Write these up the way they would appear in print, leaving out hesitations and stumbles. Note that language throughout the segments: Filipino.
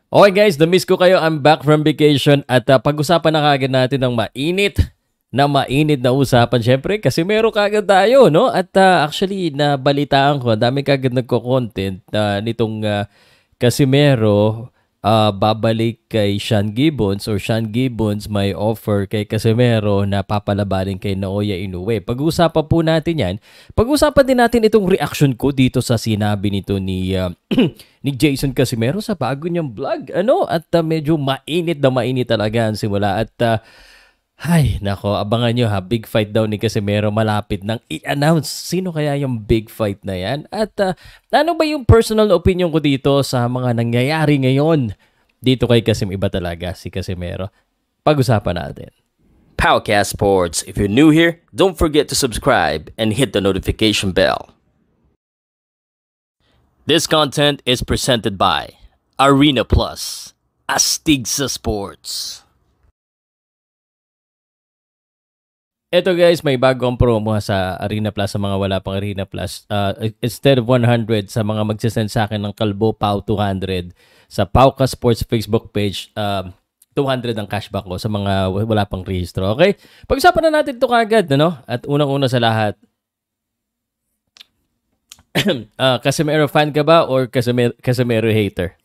Okay guys, na-miss ko kayo. I'm back from vacation at pag-usapan na kagad natin ng mainit na usapan. Syempre, kasi meron kagad tayo, no? At actually, nabalitaan ko, dami kagad nagko-content nitong Casimero babalik kay Sean Gibbons or Sean Gibbons may offer kay Casimero na papalabanin kay Naoya Inoue. Pag-uusapan po natin yan. Pag-uusapan din natin itong reaction ko dito sa sinabi nito ni ni Jason Casimero sa bago niyang vlog. At medyo mainit na mainit talaga ang simula. At ay, nako, abangan nyo ha. Big fight daw ni Casimero malapit nang i-announce. Sino kaya yung big fight na yan? At ano ba yung personal opinion ko dito sa mga nangyayari ngayon? Dito kay Iba talaga si Casimero. Pag-usapan natin. Powercast Sports. If you're new here, don't forget to subscribe and hit the notification bell. This content is presented by Arena Plus, Astigsa Sports. Eto guys, may bagong promo sa Arena Plus sa mga wala pang Arena Plus. Instead of 100 sa mga magsisend sa akin ng Kalbo Pau 200 sa Pauka Sports Facebook page, 200 ang cashback ko sa mga wala pang rehistro. Okay? Pag-usapan na natin ito kagad, no? At unang-una sa lahat, Casimero fan ka ba or Casimero hater?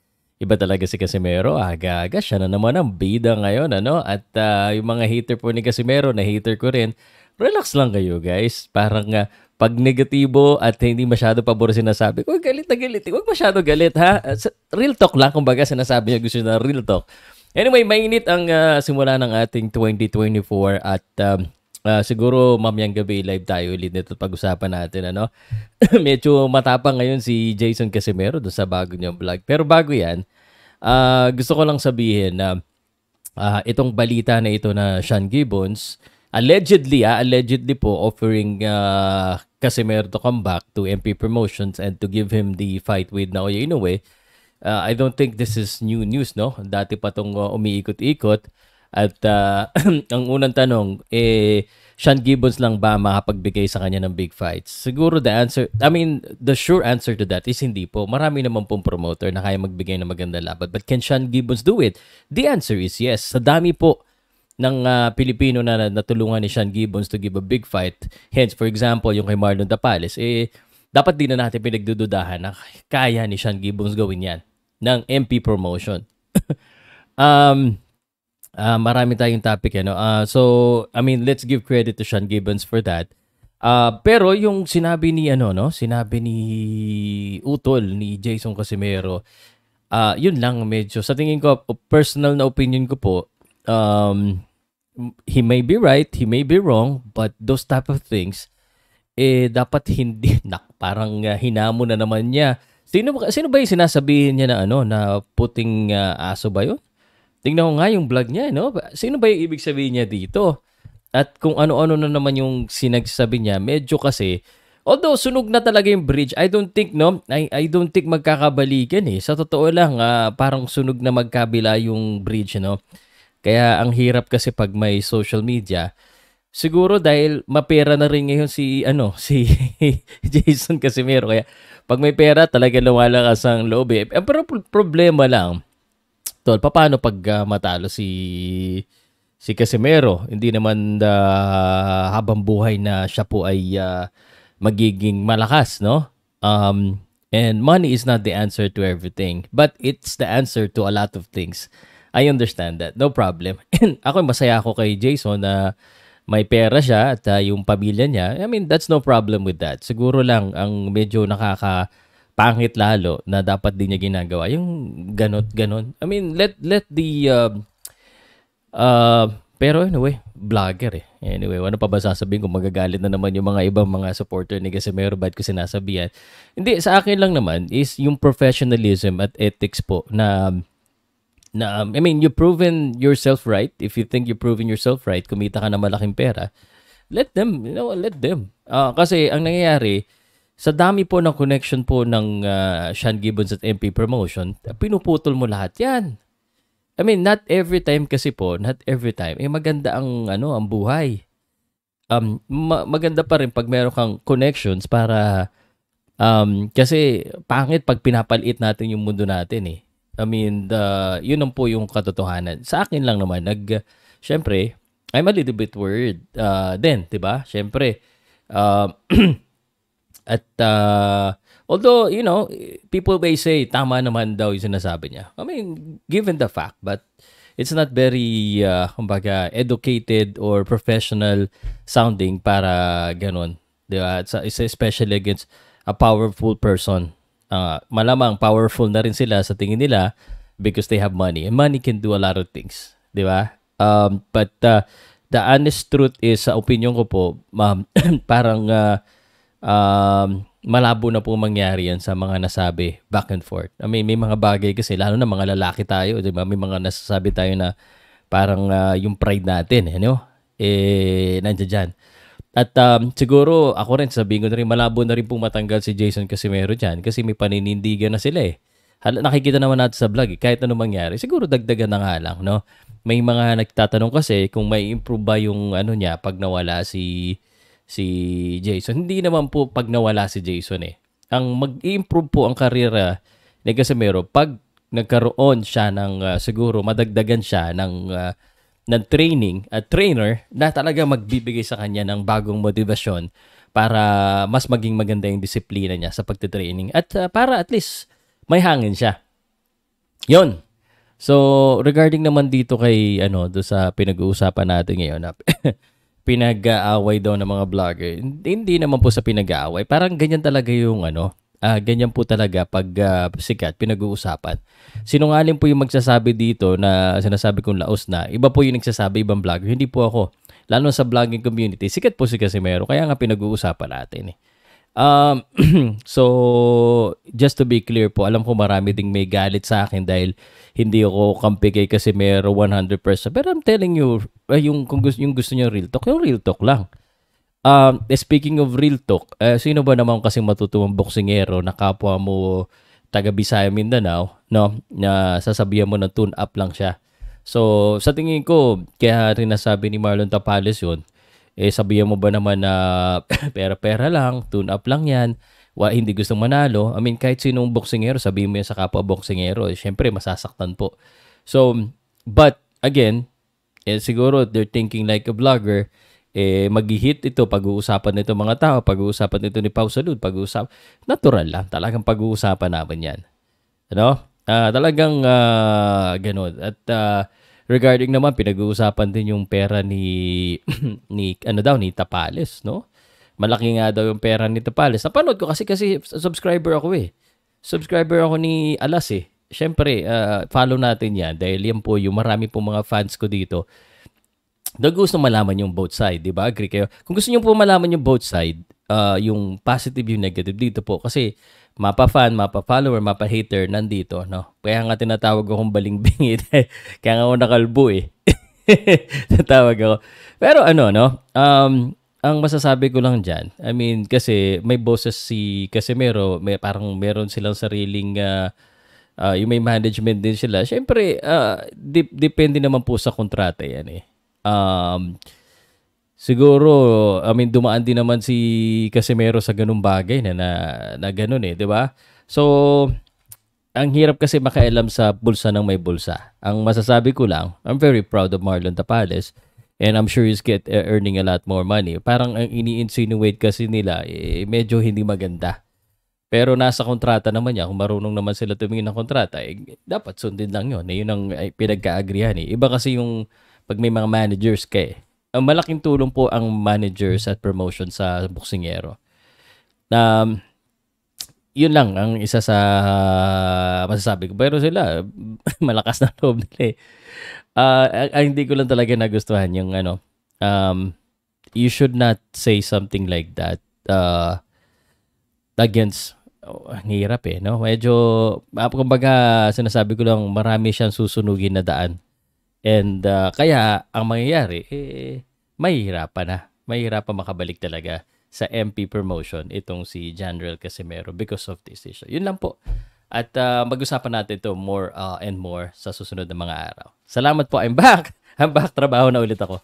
Iba talaga si Casimero. Aga-aga, siya na naman ang bida ngayon, ano? At yung mga hater po ni Casimero, na hater ko rin, relax lang kayo, guys. Parang pag negatibo at hindi masyado pabor sinasabi, huwag galit na galit. Huwag masyado galit, ha? Real talk lang, kumbaga sinasabi niya gusto na real talk. Anyway, mainit ang simula ng ating 2024 at siguro mamayang gabi live tayo ulit nito pag-usapan natin, ano? Medyo matapang ngayon si Jason Casimero doon sa bago niyang vlog. Pero bago yan, gusto ko lang sabihin na itong balita na ito na Sean Gibbons, allegedly po offering Casimero to come back to MP Promotions and to give him the fight with Naoya Inoue. I don't think this is new news, no? Dati pa itong umiikot-ikot. At ang unang tanong, Sean Gibbons lang ba makapagbigay sa kanya ng big fights? Siguro the sure answer to that is hindi po. Marami naman pong promoter na kaya magbigay ng magandang laban. But can Sean Gibbons do it? The answer is yes. Sa dami po ng Pilipino na natulungan ni Sean Gibbons to give a big fight. Hence, for example, yung kay Marlon Tapales, dapat din na natin pinagdududahan na kaya ni Sean Gibbons gawin yan ng MP promotion. Marami tayong topic, ano. So, let's give credit to Sean Gibbons for that. Pero yung sinabi ni sinabi ni Utol ni Jason Casimero, yun lang medyo sa tingin ko, personal na opinion ko po, he may be right, he may be wrong, but those type of things dapat hindi parang hinamo na naman niya. Sino ba yung sinasabihin niya na na puting aso ba yun? Tingnan ko nga yung vlog niya, no? Sino ba yung ibig sabihin niya dito? At kung ano-ano na naman yung sinagsabi niya, medyo kasi, although sunog na talaga yung bridge, I don't think magkakabalikan eh. Sa totoo lang, parang sunog na magkabila yung bridge, no? Kaya ang hirap kasi pag may social media, siguro dahil mapera na rin ngayon si Jason Casimero. Kaya pag may pera, talaga lumalakas ang loob eh. Pero problema lang, Tol, paano pag matalo si Casimero? Hindi naman habang buhay na siya po ay magiging malakas, no? And money is not the answer to everything, but it's the answer to a lot of things. I understand that. No problem. Ako, masaya ako kay Jason na may pera siya at yung pamilya niya. That's no problem with that. Siguro lang ang medyo pangit lalo na dapat din niya ginagawa yung ganon. Let the pero anyway, vlogger eh. Anyway, ano pa ba sasabihin kung magagalit na naman yung mga ibang mga supporter ni Casimero, ba't ko sinasabihan? Hindi, sa akin lang naman is yung professionalism at ethics po na you've proven yourself right. If you think you've proven yourself right, kumita ka na malaking pera, let them. Kasi ang nangyayari, sa dami po ng connection po ng Sean Gibbons at MP Promotion, pinuputol mo lahat yan. Not every time kasi po, maganda ang buhay. Maganda pa rin pag meron kang connections para kasi pangit pag pinapaliit natin yung mundo natin eh. I mean, yun ang po yung katotohanan. Sa akin lang naman, syempre, I'm a little bit worried din, di ba? Syempre, uh, at although, people may say, tama naman daw yung sinasabi niya. I mean, given the fact, but it's not very, kumbaga, educated or professional sounding para ganun. Di ba? It's especially against a powerful person. Malamang powerful na rin sila sa tingin nila because they have money. And money can do a lot of things. Di ba? But the honest truth is, sa opinion ko po, parang malabo na po mangyari yan sa mga nasabi back and forth. I mean, may mga bagay kasi, lalo na mga lalaki tayo, di ba? May mga nasasabi tayo na parang yung pride natin, nandiyan dyan. At siguro, ako rin, sabihin ko na rin, malabo na rin pong matanggal si Jason Casimero dyan kasi may paninindigan na sila eh. Nakikita naman natin sa vlog kahit ano mangyari, siguro dagdagan na nga lang, no? May mga nagtatanong kasi kung may improve ba yung niya pag nawala si Jason. Hindi naman po pag nawala si Jason eh. Ang mag-improve po ang karera ni Casimero pag nagkaroon siya ng siguro madagdagan siya ng training at trainer na talaga magbibigay sa kanya ng bagong motivasyon para mas maging maganda yung disiplina niya sa pagte-training at para at least may hangin siya. Yon. So, regarding naman dito kay do sa pinag-uusapan natin ngayon, pinag-aaway daw ng mga vlogger. Hindi naman po sa pinag-aaway. Parang ganyan talaga yung ganyan po talaga pag sikat, pinag-uusapan. Sinungaling po yung magsasabi dito na sinasabi kong laos na. Iba po yung nagsasabi, ibang vlogger. Hindi po ako. Lalo sa vlogging community, sikat po si Casimero. Kaya nga pinag-uusapan natin eh. So, just to be clear po, alam ko marami ding may galit sa akin dahil hindi ako kampi kay Casimero 100%. Pero I'm telling you, yung gusto niyo real talk, yung real talk lang. Speaking of real talk, sino ba naman kasi matutulong boksingero na kapwa mo taga Bisaya Mindanao, no? Na sasabihan mo na tune up lang siya. So, sa tingin ko, kaya rin nasabi ni Marlon Tapales yun, sabihan mo ba naman na pera-pera lang, tune up lang yan, hindi gustong manalo. I mean, kahit sinong boksingero, sabihin mo yan sa kapwa boksingero, syempre masasaktan po. So, but again, siguro they're thinking like a vlogger, mag-hit ito, pag-uusapan nito mga tao, pag-uusapan nito ni Pau Salud, natural lang, talagang pag-uusapan namin yan. Talagang ganun. At regarding naman, pinag-uusapan din yung pera ni ni Tapales, no? Malaki nga daw yung pera ni Tapales. Napanood ko kasi subscriber ako eh. Subscriber ako ni Alas eh. Siyempre, follow natin yan dahil yan po yung marami po mga fans ko dito. Gusto malaman yung both side, di ba? Agree kayo? Kung gusto niyo po malaman yung both side, yung positive, yung negative dito po. Kasi mapa-fan, mapa-follower, mapa-hater, nandito, no? Kaya nga tinatawag akong balingbingit. Kaya nga ako nakalbo eh. Tatawag ako. Pero ang masasabi ko lang dyan, I mean, kasi may bosses si Casimero, parang meron silang sariling, yung may management din sila. Siyempre, depende naman po sa kontrata yan eh. Siguro, I mean, dumaan din naman si Casimero sa ganung bagay na ganun eh, di ba? So, ang hirap kasi makailam sa bulsa ng may bulsa. Ang masasabi ko lang, I'm very proud of Marlon Tapales and I'm sure he's earning a lot more money. Parang ang ini-insinuate kasi nila, medyo hindi maganda. Pero nasa kontrata naman niya, kung marunong naman sila tumingin ng kontrata, dapat sundin lang yun. Yun ang pinagka-agrihan eh. Iba kasi yung pag may mga managers ang malaking tulong po ang managers at promotion sa boksingero. Yun lang ang isa sa masasabi ko. Pero sila, malakas na loob nila eh. Hindi ko lang talaga nagustuhan yung you should not say something like that against, ang hirap eh, no? Medyo, kumbaga, sinasabi ko lang, marami siyang susunugin na daan. And kaya ang mangyayari, mahihirapan na. Mahihirapan makabalik talaga sa MP promotion itong si General Casimero because of this issue. Yun lang po. At mag-usapan natin ito more and more sa susunod na mga araw. Salamat po. I'm back. Trabaho na ulit ako.